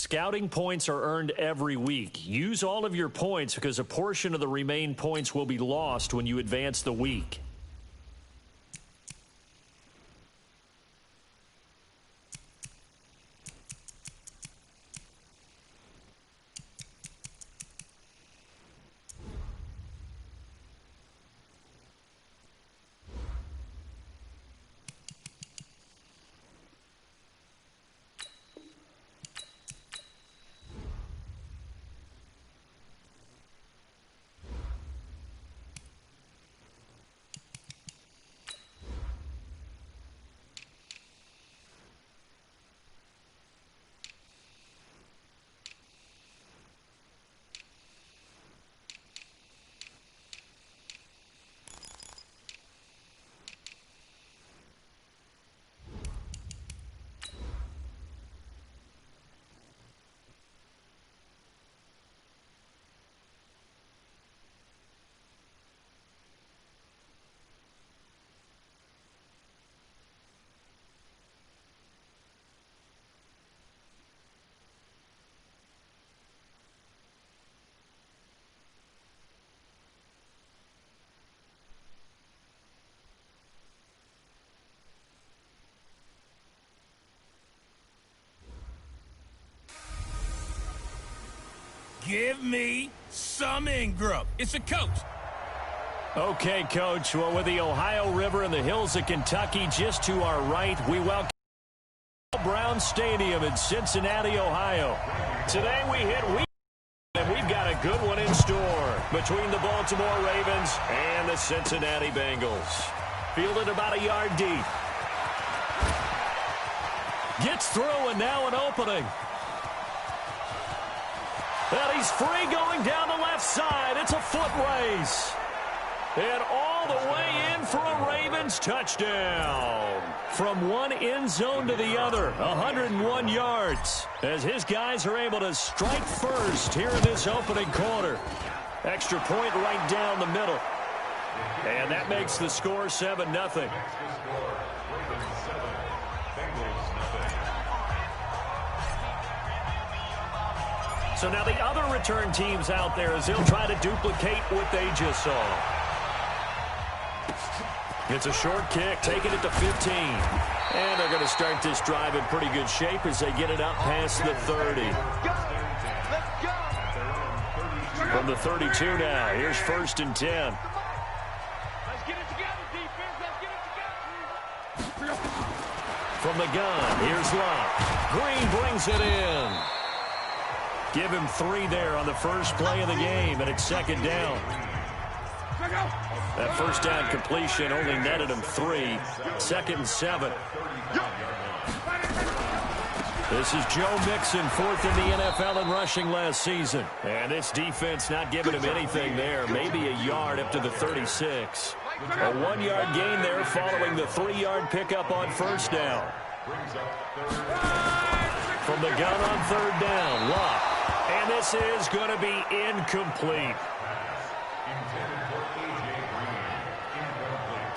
Scouting points are earned every week. Use all of your points because a portion of the remaining points will be lost when you advance the week. Give me some Ingram. It's a coach. Okay, Coach. Well, with the Ohio River and the hills of Kentucky just to our right, we welcome Brown Stadium in Cincinnati, Ohio. Today we hit week, and we've got a good one in store between the Baltimore Ravens and the Cincinnati Bengals. Fielded about a yard deep. Gets through, and now an opening. And he's free going down the left side. It's a foot race. And all the way in for a Ravens touchdown. From one end zone to the other, 101 yards. As his guys are able to strike first here in this opening quarter. Extra point right down the middle. And that makes the score 7-0. So now the other return teams out there as they'll try to duplicate what they just saw. It's a short kick, taking it to 15. And they're going to start this drive in pretty good shape as they get it up past the 30. From the 32 now, here's 1st and 10. Let's get it together, defense. Let's get it together. From the gun, here's Locke. Green brings it in. Give him 3 there on the first play of the game, and it's 2nd down. That first down completion only netted him 3. 2nd and 7. This is Joe Mixon, 4th in the NFL in rushing last season. And this defense not giving him anything there. Maybe a yard up to the 36. A 1-yard gain there following the 3-yard pickup on 1st down. From the gun on 3rd down, Locke. And this is going to be incomplete.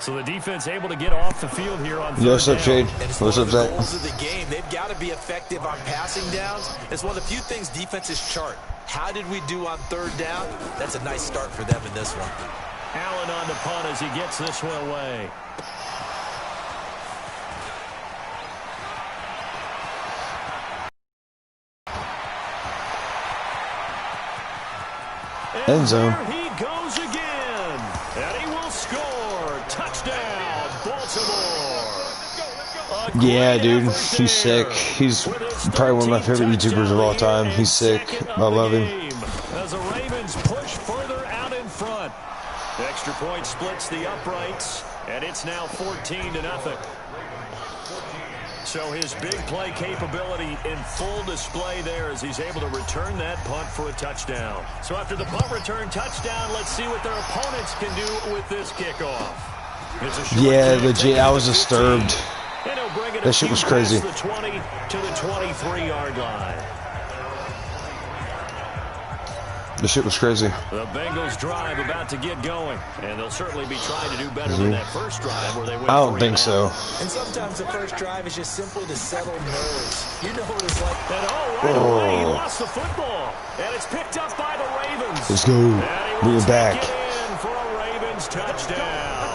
So the defense able to get off the field here on 3rd down. What's up, Shade? What's up, Zach? Goals of the game, they've got to be effective on passing downs. It's one of the few things defenses chart. How did we do on 3rd down? That's a nice start for them in this one. Allen on the punt as he gets this one away. End zone. There he goes again. And he will score. Touchdown, Baltimore. Yeah, dude. He's sick. He's probably one of my favorite YouTubers of all time. He's sick. I love him. As the Ravens push further out in front. The extra point splits the uprights. And it's now 14-0. So his big play capability in full display there as he's able to return that punt for a touchdown. So after the punt return touchdown, let's see what their opponents can do with this kickoff. Yeah, legit. I was disturbed. That shit was crazy. The 20 to the 23-yard line. The shit was crazy. The Bengals drive about to get going, and they'll certainly be trying to do better than that first drive where they went. I don't think so. And sometimes the first drive is just simply to settle nerves. You know what it's like. And right away, he lost the football, and it's picked up by the Ravens. Let's go. We're back. Get in for a Ravens touchdown.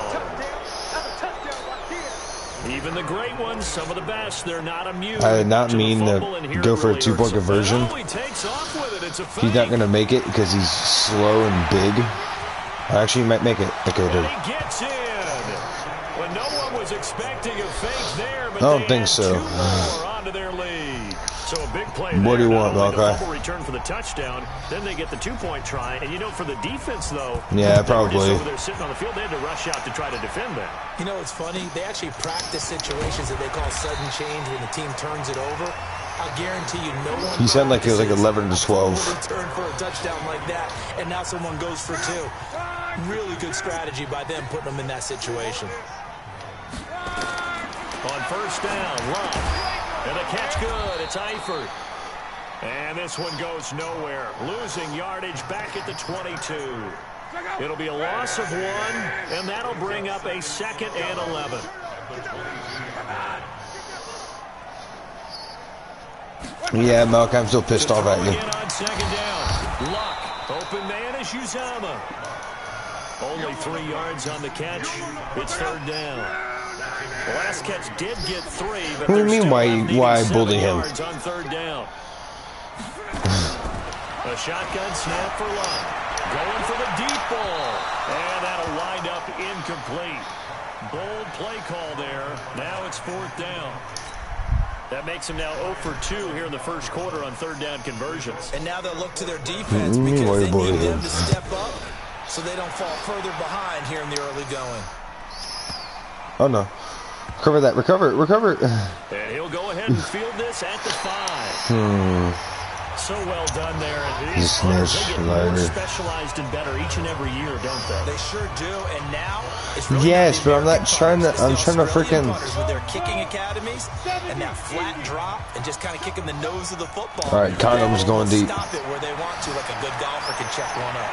Even the great ones, some of the best, they're not immune. I did not mean to go for a 2-point conversion. He's not going to make it because he's slow and big. Actually, he might make it. Okay, dude. He gets in. When no one was expecting a fake there, but I don't think so. Onto their lead. So a big play. What do you want, Malachi? Return for the touchdown. Then they get the 2-point try. And you know, for the defense, though, yeah, probably. Over there sitting on the field, they had to rush out to try to defend that. You know, it's funny. They actually practice situations that they call sudden change when the team turns it over. I'll guarantee you, no one. He sounded like he was like 11 to 12. Return for a touchdown like that, and now someone goes for 2. Really good strategy by them putting them in that situation. On first down, Love. And the catch good. It's Eifert. And this one goes nowhere. Losing yardage back at the 22. It'll be a loss of 1, and that'll bring up a 2nd and 11. Yeah, Malk, I'm still pissed off at you. On 2nd down. Luck. Open man is Uzama. Only 3 yards on the catch. It's 3rd down. The last catch did get 3, but what do you mean why bully him? On 3rd down. A shotgun snap for Luck. Going for the deep ball. And that'll wind up incomplete. Bold play call there. Now it's 4th down. That makes him now 0 for 2 here in the first quarter on 3rd down conversions. And now they'll look to their defense because they need them to step up so they don't fall further behind here in the early going. Oh, no. Recover that. Recover it. And he'll go ahead and field this at the 5. So well done there. And these players, they get more specialized and better each and every year, don't they? They sure do. And now it's really yes, but I'm not trying to. I'm trying to freaking. With their kicking academies and that flat drop and just kind of kicking the nose of the football. All right, condoms going deep. Stop it where they want to, like a good golfer can check one up.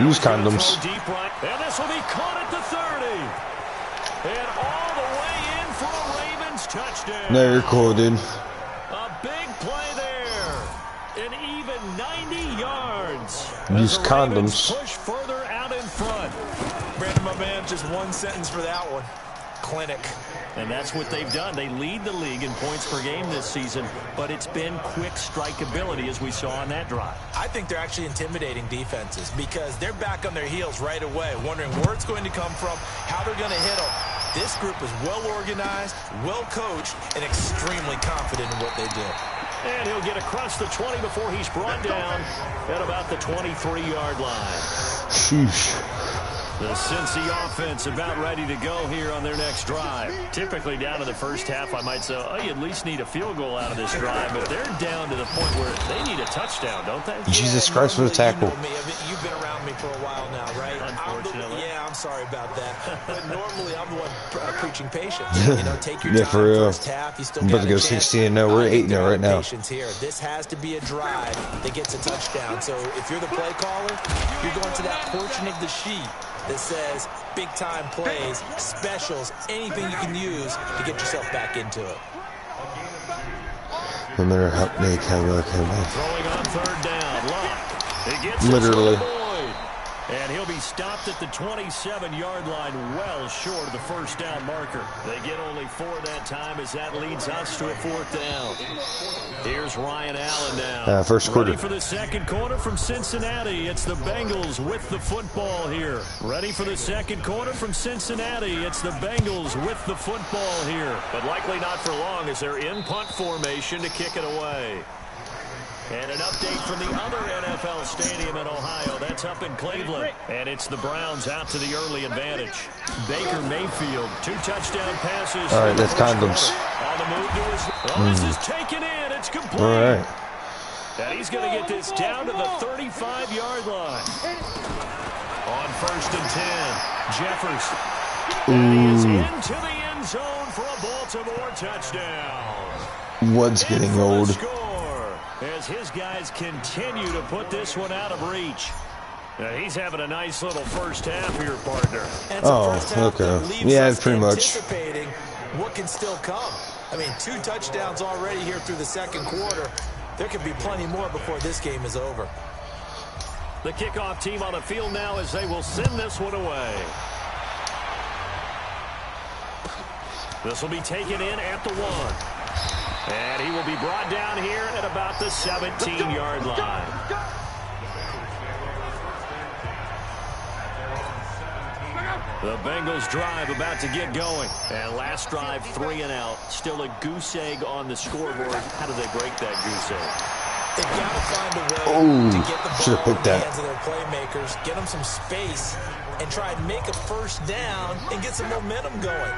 Use condoms. Deep right, and this will be caught at the 30. And all the way in for a Ravens touchdown. No, you're cool, dude. A big play there. An even 90 yards. Use condoms. Push further out in front. Brandon, my man, just one sentence for that one. Clinic. And that's what they've done. They lead the league in points per game this season, but it's been quick strikeability as we saw on that drive. I think they're actually intimidating defenses because they're back on their heels right away, wondering where it's going to come from, how they're going to hit them. This group is well organized, well coached, and extremely confident in what they do. And he'll get across the 20 before he's brought down at about the 23-yard line. Sheesh. The Cincy offense about ready to go here on their next drive. Typically down to the first half, I might say, oh, you at least need a field goal out of this drive, but they're down to the point where they need a touchdown, don't they? Jesus Christ for the tackle. You know me. You've been around me for a while now, right? Unfortunately. I'm sorry about that. But normally I'm the one preaching patience. You know, take your time. For real. First half, you still I'm about to go 16-0. We're 8-0 right now. Here. This has to be a drive that gets a touchdown. So if you're the play caller, you're going to that portion of the sheet that says big-time plays, specials, anything you can use to get yourself back into it. No matter how they can look at me. Throwing on 3rd down. Luck. He gets literally. And he'll be stopped at the 27-yard line, well short of the first down marker. They get only 4 that time as that leads us to a 4th down. Here's Ryan Allen now. First quarter. Ready for the second quarter from Cincinnati. It's the Bengals with the football here. Ready for the second quarter from Cincinnati. It's the Bengals with the football here. But likely not for long as they're in punt formation to kick it away. And an update from the other NFL stadium in Ohio. That's up in Cleveland. And it's the Browns out to the early advantage. Baker Mayfield, 2 touchdown passes. All right, that's condoms. On the move to his... This is taken in. It's complete. All right. And he's going to get this down to the 35-yard line. On 1st and 10, Jefferson. And he is into the end zone for a Baltimore touchdown. What's getting old? as his guys continue to put this one out of reach. He's having a nice little first half here, partner. Oh, okay. Yeah, pretty much. Anticipating what can still come. I mean, 2 touchdowns already here through the second quarter. There could be plenty more before this game is over. The kickoff team on the field now as they will send this one away. This will be taken in at the 1. And he will be brought down here at about the 17-yard line. The Bengals drive about to get going. And last drive, 3 and out. Still a goose egg on the scoreboard. How do they break that goose egg? They've got to find a way to get the ball in the hands of their playmakers, get them some space, and try and make a first down and get some momentum going.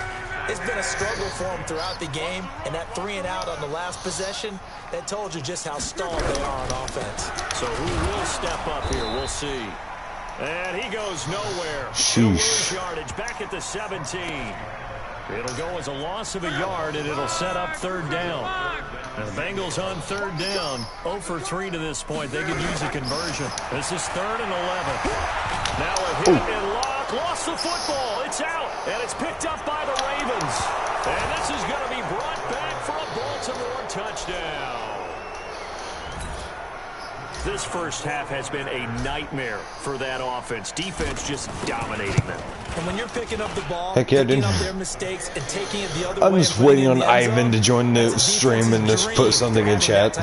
It's been a struggle for them throughout the game, and that 3 and out on the last possession, that told you just how stalled they are on offense. So who will step up here? We'll see. And he goes nowhere. Sheesh. Yardage back at the 17. It'll go as a loss of a yard, and it'll set up 3rd down. And the Bengals on 3rd down, 0 for 3 to this point. They could use a conversion. This is 3rd and 11. Now a hit and lock. Lost the football. It's out, and it's picked up by the Ravens. And this is going to be brought back for a Baltimore touchdown. This first half has been a nightmare for that offense. Defense just dominating them. And when you're picking up the ball, picking up their mistakes and taking it the other way. I'm just waiting on Ivan to join the stream and just put something in chat.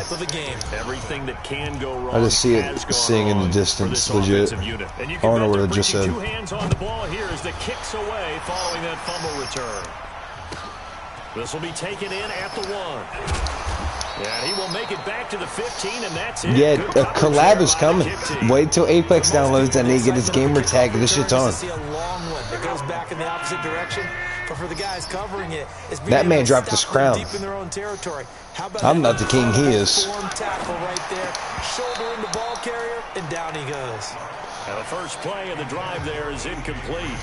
Everything that can go wrong. I just see it singing in the distance, legit. I don't know what I just said. 2 hands on the ball here as the kicks away following that fumble return. This will be taken in at the 1. And he will make it back to the 15, and that's it. Yeah, a collab is coming. Wait till Apex downloads and they get his gamer tag. This shit's on. See a long one that goes back in the opposite direction, but for the guys covering it, that man dropped his crown. Deep in their own territory. How about I'm not the king, he is. Tackle right there, shouldering the ball carrier, and down he goes. And the first play of the drive there is incomplete.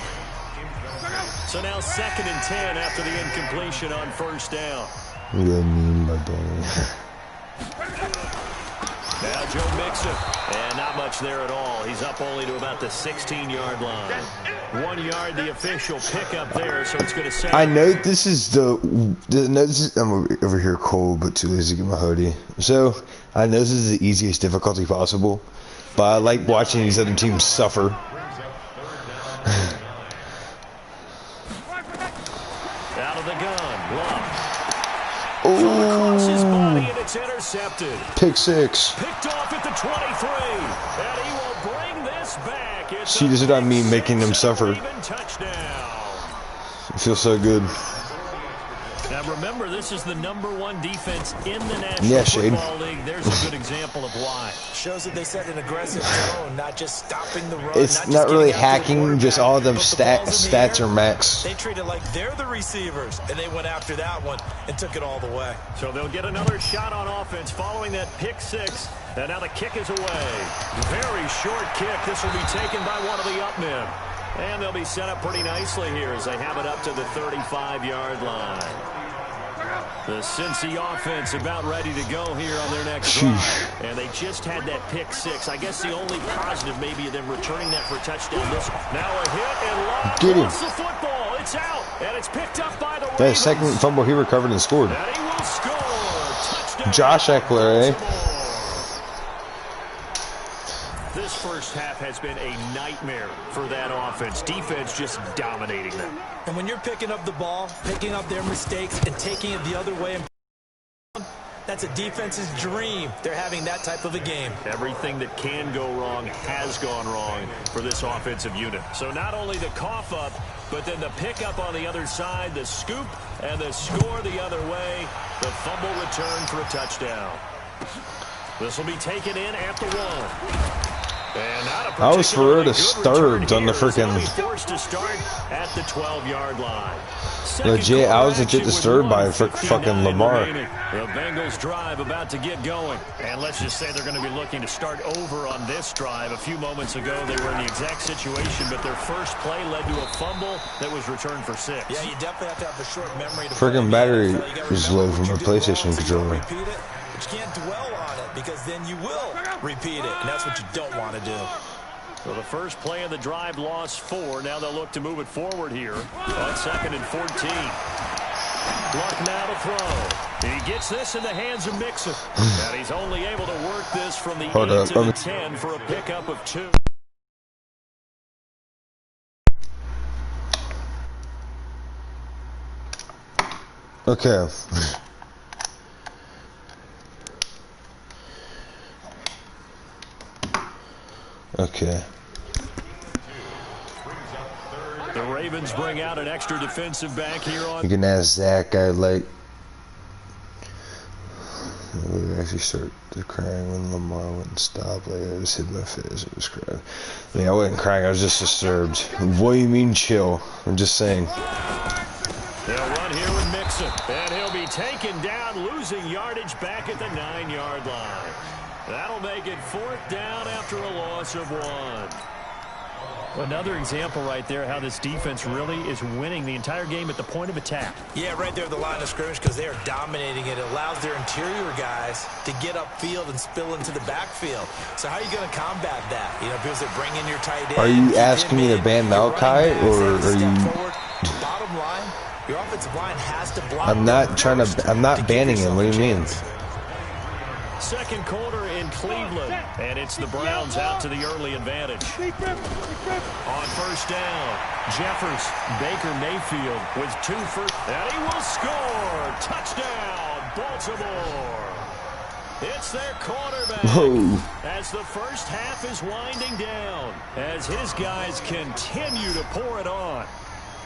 So now 2nd and 10 after the incompletion on 1st down. What do I mean by boy? Now Joe Mixon, and not much there at all. He's up only to about the 16-yard line. 1 yard, the official pickup there, so it's going to set. I know this is I'm over here cold, but too lazy to get my hoodie. So I know this is the easiest difficulty possible, but I like watching these other teams suffer. Out of the gun, Love. Across his body, and it's intercepted. Pick 6. Picked off at the 23, and he will bring this back. See, this is what I mean, making them suffer. It feels so good. Now remember, this is the #1 defense in the National Football League. There's a good example of why. Shows that they set an aggressive tone, not just stopping the run. It's not really hacking, just all of them stats are max. They treat it like they're the receivers, and they went after that one and took it all the way. So they'll get another shot on offense following that pick 6. And now the kick is away. Very short kick. This will be taken by one of the up men. And they'll be set up pretty nicely here as they have it up to the 35-yard line. The Cincy offense about ready to go here on their next drive. And they just had that pick 6. I guess the only positive maybe of them returning that for a touchdown. Now a hit and lost the football. It's out. And it's picked up by the Ravens. That second fumble he recovered and scored. And he will score. Touchdown. Josh Eckler, eh? This first half has been a nightmare for that offense. Defense just dominating them. And when you're picking up the ball, picking up their mistakes, and taking it the other way, that's a defense's dream. They're having that type of a game. Everything that can go wrong has gone wrong for this offensive unit. So not only the cough up, but then the pickup on the other side, the scoop, and the score the other way. The fumble return for a touchdown. This will be taken in at the 1. I was for her disturbed on the freaking. Forced to start at the 12-yard line. Legit, I was legit disturbed by fucking Lamar. The Bengals drive about to get going. And let's just say they're going to be looking to start over on this drive. A few moments ago, they were in the exact situation, but their first play led to a fumble that was returned for 6. Yeah, you definitely have to have a short memory. Freaking battery is low from my PlayStation controller. But you can't dwell on it because then you will repeat it, and that's what you don't want to do. So the first play of the drive lost 4. Now they'll look to move it forward here on 2nd and 14. Luck now to throw. He gets this in the hands of Mixon. And he's only able to work this from the 8 to the 10 for a pickup of 2. Okay. Okay. The Ravens bring out an extra defensive back here on. You can ask Zach. I actually start crying when Lamar wouldn't stop. Like, I just hit my face. I was crying. I mean, I wasn't crying. I was just disturbed. What do you mean chill? I'm just saying. They'll run here with Mixon, and he'll be taken down, losing yardage back at the 9-yard line. That'll make it 4th down after a loss of 1. Another example right there how this defense really is winning the entire game at the point of attack. Yeah, right there at the line of scrimmage because they are dominating it. It allows their interior guys to get upfield and spill into the backfield. So how are you going to combat that? You know, because they bring in your tight end. Are you asking me to ban Malachi, or are you? Bottom line, your offensive line has to block. I'm not banning him. What do you mean? Second quarter in Cleveland, and it's the Browns out to the early advantage. On first down, Jeffers, Baker Mayfield with 2 first, and he will score. Touchdown, Baltimore. It's their quarterback. Whoa. As the first half is winding down, as his guys continue to pour it on.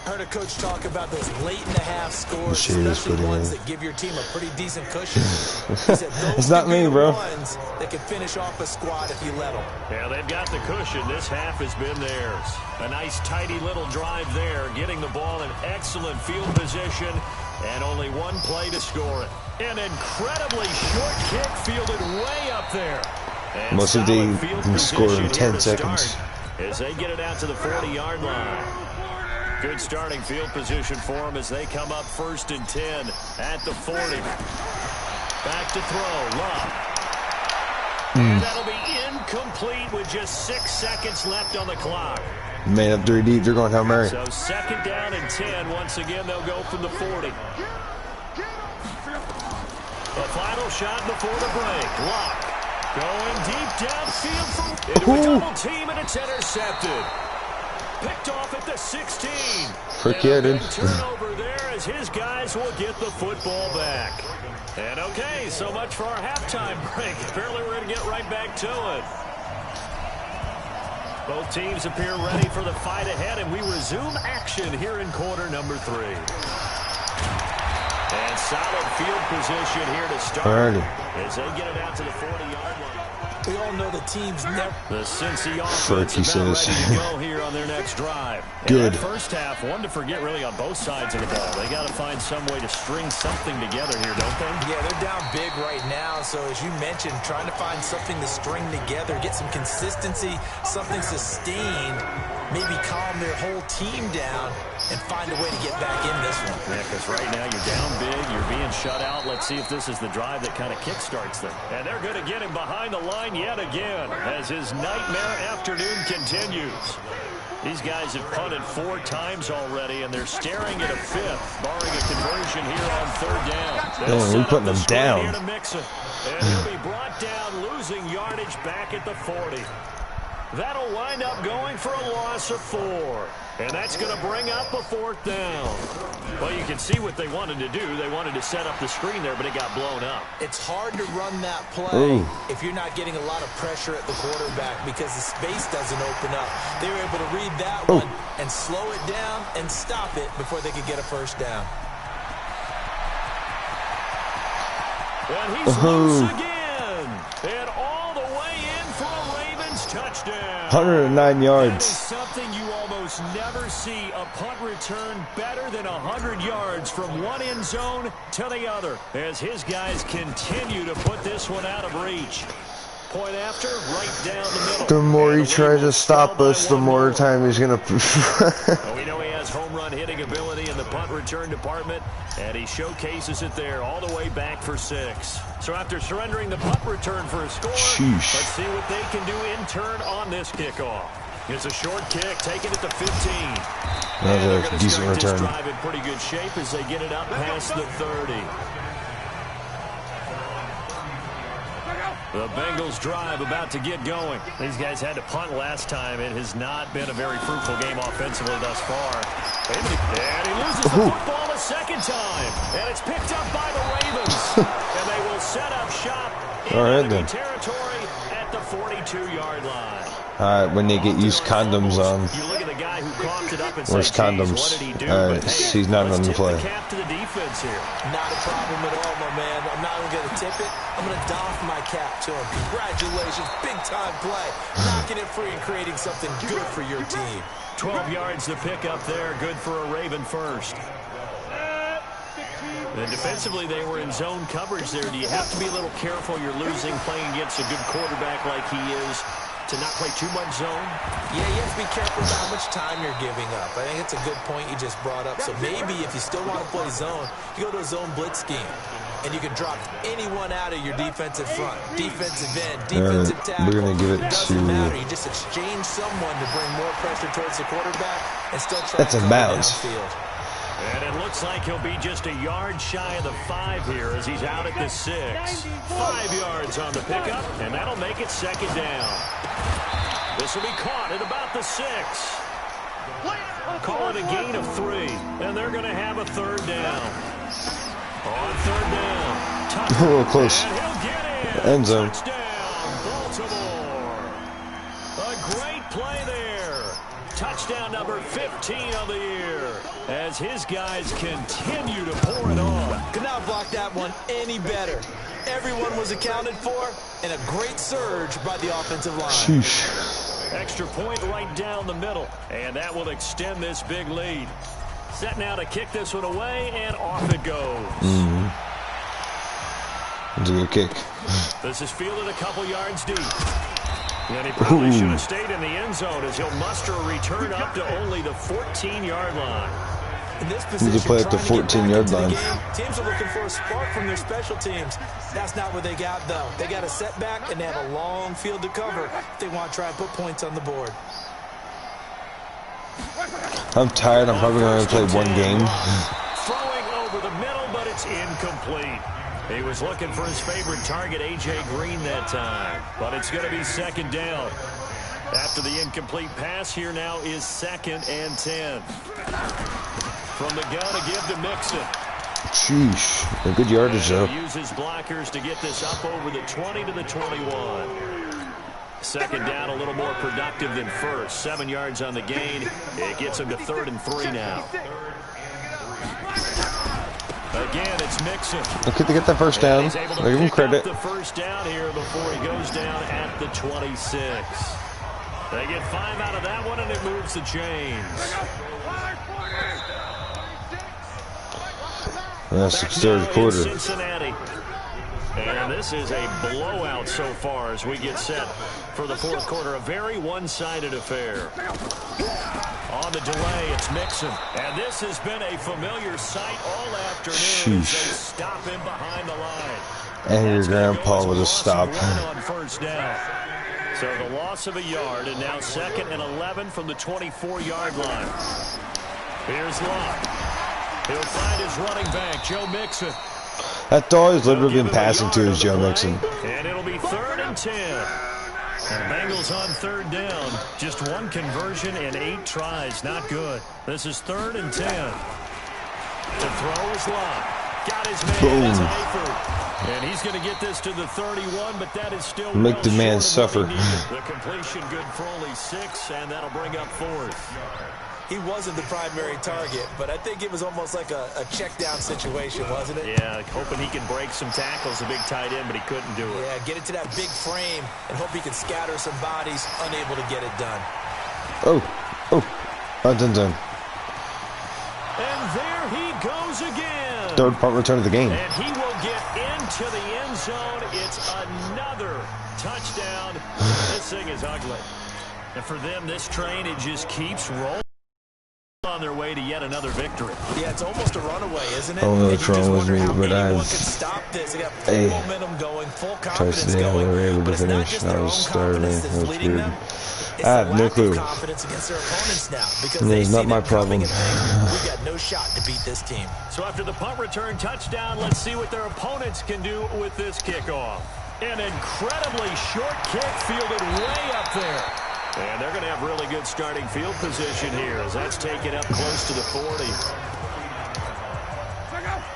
Heard a coach talk about those late-in-the-half scores, especially ones that give your team a pretty decent cushion. He said it's not me, bro. Ones that can finish off a squad if you let them. Yeah, they've got the cushion. This half has been theirs. A nice, tidy little drive there, getting the ball in excellent field position, and only 1 play to score it. An incredibly short kick fielded way up there. And most of them can score in 10 seconds. As they get it out to the 40-yard line. Good starting field position for them as they come up 1st and 10 at the 40. Back to throw, Love. And that'll be incomplete with just 6 seconds left on the clock. Man up 3 deep, they're going Hail Mary. So 2nd down and 10. Once again, they'll go from the 40. The final shot before the break. Lock. Going deep downfield into a double team, and it's intercepted. Picked off at the 16. Forget it. Turnover there as his guys will get the football back. And okay, so much for our halftime break. Apparently we're going to get right back to it. Both teams appear ready for the fight ahead, and we resume action here in quarter number 3. And solid field position here to start as they get it out to the 40-yard line. We all know the team's never. The Cincy offense is about ready to go here on their next drive. Good. And that first half, one to forget really on both sides of the ball. They got to find some way to string something together here, don't they? Yeah, they're down big right now. So as you mentioned, trying to find something to string together, get some consistency, something sustained, maybe calm their whole team down and find a way to get back in this one. Yeah, because right now you're down big, you're being shut out. Let's see if this is the drive that kind of kickstarts them. And they're going to get him behind the line yet again as his nightmare afternoon continues. These guys have punted 4 times already, and they're staring at a 5th, barring a conversion here on 3rd down. Oh, we're putting them down. Here to Mixon. And he'll be brought down, losing yardage back at the 40. That'll wind up going for a loss of 4. And that's going to bring up a 4th down. Well, you can see what they wanted to do. They wanted to set up the screen there, but it got blown up. It's hard to run that play if you're not getting a lot of pressure at the quarterback because the space doesn't open up. They were able to read that one and slow it down and stop it before they could get a 1st down. And he's loose again. And all the way in for a Ravens touchdown. 109 yards. That is something you almost never see. A punt return better than 100 yards from one end zone to the other as his guys continue to put this one out of reach. Point after, right down the middle. The more he tries to stop us, the more time he's going to... We know he has has home run hitting ability in the punt return department, and he showcases it there all the way back for 6. So after surrendering the punt return for a score, let's see what they can do in turn on this kickoff. It's a short kick, taking it to 15. Another decent return. Drive in pretty good shape as they get it up past the 30. The Bengals drive about to get going. These guys had to punt last time. It has not been a very fruitful game offensively thus far. And he loses the football a second time. And it's picked up by the Ravens. And they will set up shop in enemy territory at the 42-yard line. All right, when they get used condoms on. You look at the guy who coughed it up and Where's said, condoms? What did he do? But, hey, he's not on the play. Cap to the defense here. Not a problem at all, my man. I'm not even going to tip it. I'm going to doff my cap to him. Congratulations, big-time play. Knocking it free and creating something good for your team. 12 yards to pick up there. Good for a Raven first. And defensively, they were in zone coverage there. Do you have to be a little careful? You're losing playing against a good quarterback like he is, to not play too much zone? Yeah, you have to be careful with how much time you're giving up. I think it's a good point you just brought up. So maybe if you still want to play zone, you go to a zone blitz scheme. And you can drop anyone out of your defensive front, defensive end, defensive tackle. We're going to give it doesn't matter. You just exchange someone to bring more pressure towards the quarterback and still try to bounds. downfield. And it looks like he'll be just a yard shy of the 5 here as he's out at the 6. 5 yards on the pickup, and that'll make it second down. This will be caught at about the 6. Call it a gain of 3, and they're going to have a third down. On third down. A little close. And he'll get in. End zone. Touchdown, Baltimore. A great play there. Touchdown number 15 of the year as his guys continue to pour it on. Could not block that one any better. Everyone was accounted for, and a great surge by the offensive line. Sheesh. Extra point right down the middle, and that will extend this big lead. Set now to kick this one away, and off it goes. It's a good kick. This is fielded a couple yards deep. And he probably should have stayed in the end zone as he'll muster a return up to only the 14-yard line. In this position, need to play at the 14-yard line. Teams are looking for a spark from their special teams. That's not what they got, though. They got a setback, and they have a long field to cover if they want to try and put points on the board. I'm tired. I'm probably going to play one game. Throwing over the middle, but it's incomplete. He was looking for his favorite target, A.J. Green, that time. But it's going to be second down. After the incomplete pass, here now is 2nd and 10. From the gun to give to Mixon. Sheesh. A good yardage, though. Use his blockers to get this up over the 20 to the 21. Second down, a little more productive than first. 7 yards on the gain. It gets him to 3rd and 3 now. Again, it's Mixon. Okay, to get that first down. I give him credit. The first down here before he goes down at the 26. They get 5 out of that one, and it moves the chains. That's the third quarter. Cincinnati. And this is a blowout so far as we get set for the fourth quarter. A very one-sided affair. On the delay, it's Mixon. And this has been a familiar sight all afternoon as they stop him behind the line. And your grandpa with a stop. On first down. So the loss of a yard, and now 2nd and 11 from the 24-yard line. Here's Locke. He'll find his running back, Joe Mixon. That dog has literally been passing to his Joe Mixon. And it'll be 3rd and 10. And Bengals on 3rd down. Just 1 conversion and 8 tries. Not good. This is 3rd and 10. The throw is Locke. Got his man. It's Hayford. And he's going to get this to the 31, but that is still make the man suffer. The completion good for only 6, and that'll bring up 4th. He wasn't the primary target, but I think it was almost like a check-down situation, wasn't it? Yeah, hoping he can break some tackles, a big tight end, but he couldn't do it. Yeah, get it to that big frame and hope he can scatter some bodies, unable to get it done. Done. And there he goes again. 3rd punt return of the game. And he will get into the end zone. It's another touchdown. This thing is ugly. And for them, this train, it just keeps rolling on their way to yet another victory. Yeah, it's almost a runaway, isn't it? I don't know what's wrong with me, but I've stop this. They got full momentum going, full confidence going. They were able to finish. I was starving. That was weird. I have no clue. It's not my problem. We've got no shot to beat this team. So after the punt return touchdown, let's see what their opponents can do with this kickoff. An incredibly short kick fielded way up there. And they're going to have really good starting field position here as that's taken up close to the 40.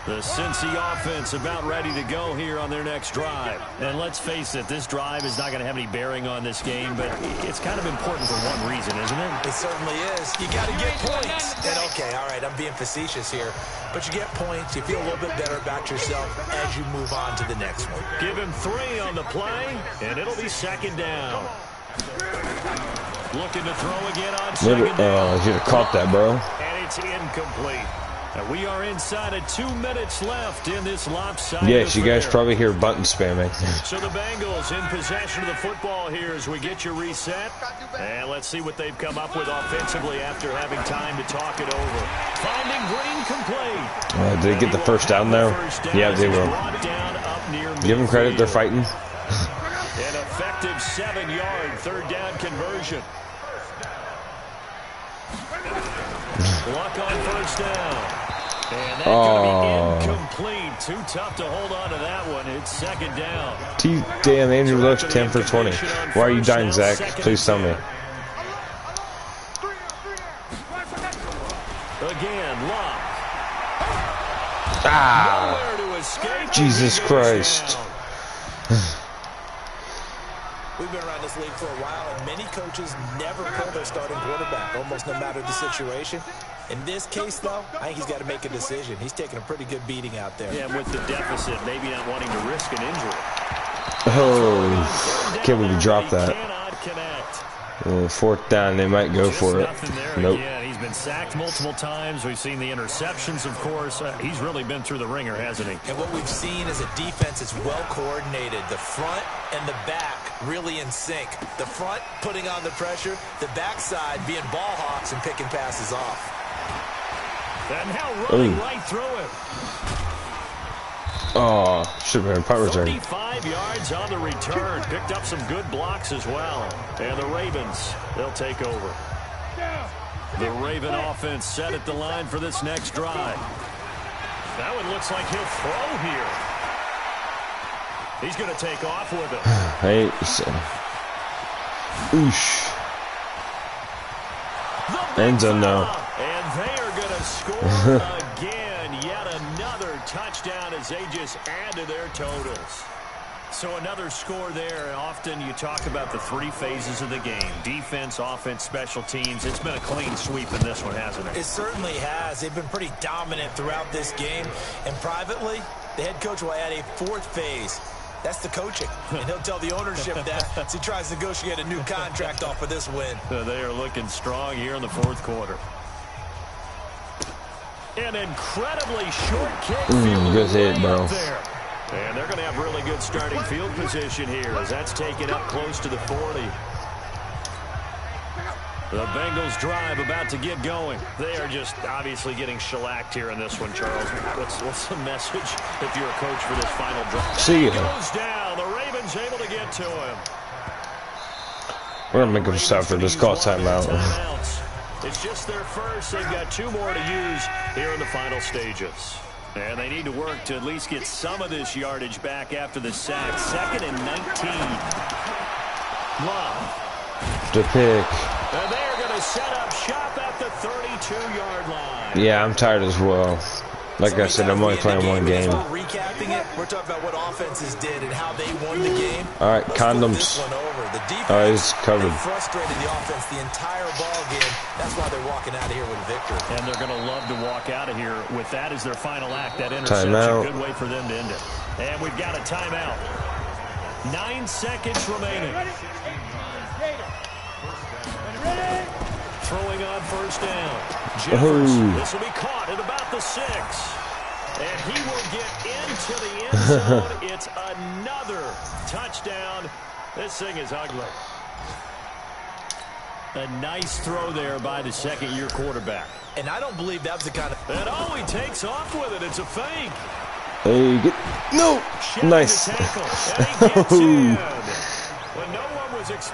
The Cincy offense about ready to go here on their next drive. And let's face it, this drive is not going to have any bearing on this game, but it's kind of important for one reason, isn't it? It certainly is. You got to get points. And okay, all right, I'm being facetious here, but you get points. You feel a little bit better about yourself as you move on to the next one. Give him 3 on the play, and it'll be second down. Looking to throw again on second down. You should have caught that, bro. And it's incomplete. And we are inside of 2 minutes left in this lopsided Yes, you guys affair. probably hear button spamming. So the Bengals in possession of the football here as we get you reset. And let's see what they've come up with offensively after having time to talk it over. Finding Green complete. Did they get the first down, though? Yeah, they will. Give them credit, they're fighting. An effective 7-yard third down conversion. Luck on first down. And that's going to be incomplete. Too tough to hold on to that one. It's second down. Damn, Andrew Luck's 10 for 20. Why are you dying, Zach? Please tell me. Again, Luck. Ah! Nowhere to escape. Jesus Christ. We've been around this league for a while, and many coaches never pull their starting quarterback, almost no matter the situation. In this case, though, I think he's got to make a decision. He's taking a pretty good beating out there. Yeah, with the deficit, maybe not wanting to risk an injury. Oh, can't believe we dropped that. Cannot connect. Fourth down, they might go for it. Nope. Again. He's been sacked multiple times. We've seen the interceptions, of course. He's really been through the ringer, hasn't he? And what we've seen is a defense that's well coordinated. The front and the back really in sync. The front putting on the pressure, the backside being ball hawks and picking passes off. And now running right through it. Oh, should have been a punt return. 35 yards on the return. Picked up some good blocks as well. And the Ravens, they'll take over. The Raven offense set at the line for this next drive. That one looks like he'll throw here. He's going to take off with it. Hey, oosh. End zone now. And they are going to score again. Yet another touchdown as they just add to their totals. So another score there. Often you talk about the 3 phases of the game. Defense, offense, special teams. It's been a clean sweep in this one, hasn't it? It certainly has. They've been pretty dominant throughout this game. And privately, the head coach will add a 4th phase. That's the coaching. And he'll tell the ownership that as he tries to negotiate a new contract off of this win. They are looking strong here in the 4th quarter. An incredibly short kick. Good hit, bro. And they're going to have really good starting field position here as that's taken up close to the 40. The Bengals drive about to get going. They are just obviously getting shellacked here in this one, Charles. What's the message if you're a coach for this final drive? See ya. Goes down. The Ravens able to get to him. We're going to make them stop for this call timeout. It's just their first. They've got 2 more to use here in the final stages. And they need to work to at least get some of this yardage back after the sack. 2nd and 19. Love. The pick. And they're going to set up shop at the 32-yard line. Yeah, I'm tired as well. Like I said, I'm only playing one game. We're recapping it. We're talking about what offenses did and how they won the game. All right, condoms. The defense, he's covered. Frustrated the offense the entire ball game. That's why they're walking out of here with a victory. And they're going to love to walk out of here with that as their final act. That interception, timeout. Good way for them to end it. And we've got a timeout. 9 seconds remaining. Throwing on first down. Jefferson. This will be caught at about the 6. And he will get into the end zone. It's another touchdown. This thing is ugly. A nice throw there by the second-year quarterback. And I don't believe that's the kind of... And oh, he takes off with it. It's a fake. There you get... No! Nice.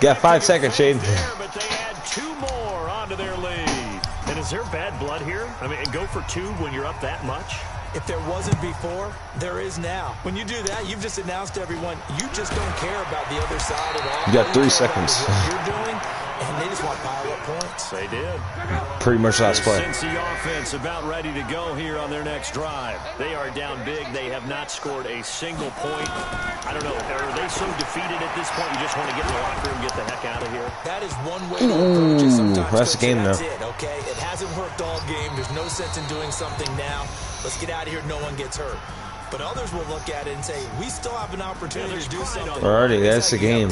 Got 5 seconds, Shane. But they add 2 more onto their lead. And is there bad blood here? I mean, go for 2 when you're up that much? If there wasn't before, there is now. When you do that, you've just announced to everyone, you just don't care about the other side at all. You got 3 seconds. What you're doing, and they just want to pile up points. They did. Pretty much last play. Cincy offense about ready to go here on their next drive. They are down big. They have not scored a single point. I don't know. Are they so defeated at this point you just want to get in the locker room and get the heck out of here? That is one way to approach it. Sometimes that's the game now. That's it, okay? It hasn't worked all game. There's no sense in doing something now. Let's get out of here. No one gets hurt. But others will look at it and say, we still have an opportunity to do something. Alrighty, that's the game.